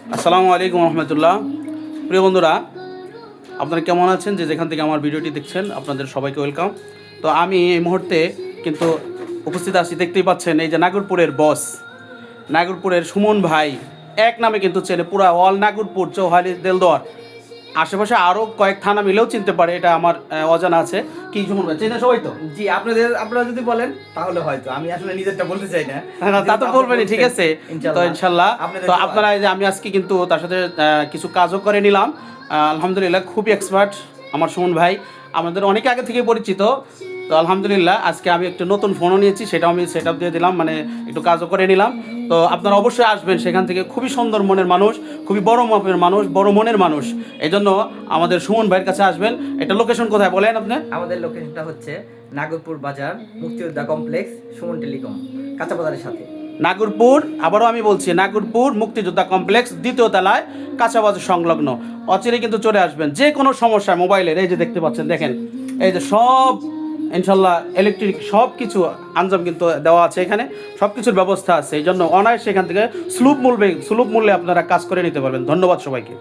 আসসালামু আলাইকুম রহমতুল্লাহ। প্রিয় বন্ধুরা, আপনারা কেমন আছেন? যে যেখান থেকে আমার ভিডিওটি দেখছেন আপনাদের সবাইকে ওয়েলকাম। তো আমি এই মুহূর্তে কিন্তু উপস্থিত আছি, দেখতেই পাচ্ছেন এই যে নাগরপুরের বস, নাগরপুরের সুমন ভাই এক নামে কিন্তু চেনে পুরা অল নাগরপুর, চৌহালি, দেলদুয়ার, আশেপাশে আরও কয়েক থানা মিলেও চিনতে পারে, এটা আমার অজানা আছে। কি সুমন ভাই চেনে সবাই তো? জি, আপনারা যদি বলেন তাহলে হয়তো, আমি আসলে নিজেরটা বলতে চাই না। তা তো বলবেনই, ঠিক আছে। তো ইনশাল্লাহ, তো দোয়া। আপনারা এই যে আমি আজকে কিন্তু তার সাথে কিছু কাজও করে নিলাম। আলহামদুলিল্লাহ, খুবই এক্সপার্ট আমার সুমন ভাই, আমাদের অনেক আগে থেকে পরিচিত। তো আলহামদুলিল্লাহ, আজকে আমি একটু নতুন ফোনও নিয়েছি, সেটাও আমি সেট আপ দিয়ে দিলাম, মানে একটু কাজও করে নিলাম। তো আপনারা অবশ্যই আসবেন সেখান থেকে, খুবই সুন্দর মনের মানুষ, খুবই বড় মাপের মানুষ, বড় মনের মানুষ, এই জন্য আমাদের সুমন ভাইয়ের কাছে আসবেন। এটা লোকেশন কোথায় বলেন আপনি? আমাদের লোকেশনটা হচ্ছে নাগরপুর বাজার, মুক্তিযোদ্ধা কমপ্লেক্স, সুমন টেলিকম, কাঁচা বাজারের সাথে। নাগরপুর, আবারও আমি বলছি, নাগরপুর মুক্তিযোদ্ধা কমপ্লেক্স, দ্বিতীয় তলায়, কাঁচা বাজার সংলগ্ন। অচিরে কিন্তু চলে আসবেন। যে কোনো সমস্যা মোবাইলের, এই যে দেখতে পাচ্ছেন, দেখেন এই যে সব ইনশাল্লাহ ইলেকট্রিক সব কিছু আঞ্জাম কিন্তু দেওয়া আছে এখানে, সব কিছুর ব্যবস্থা আছে। এই জন্য অনায়াসে এখান থেকে সুলভ মূল্যে আপনারা কাজ করে নিতে পারবেন। ধন্যবাদ সবাইকে।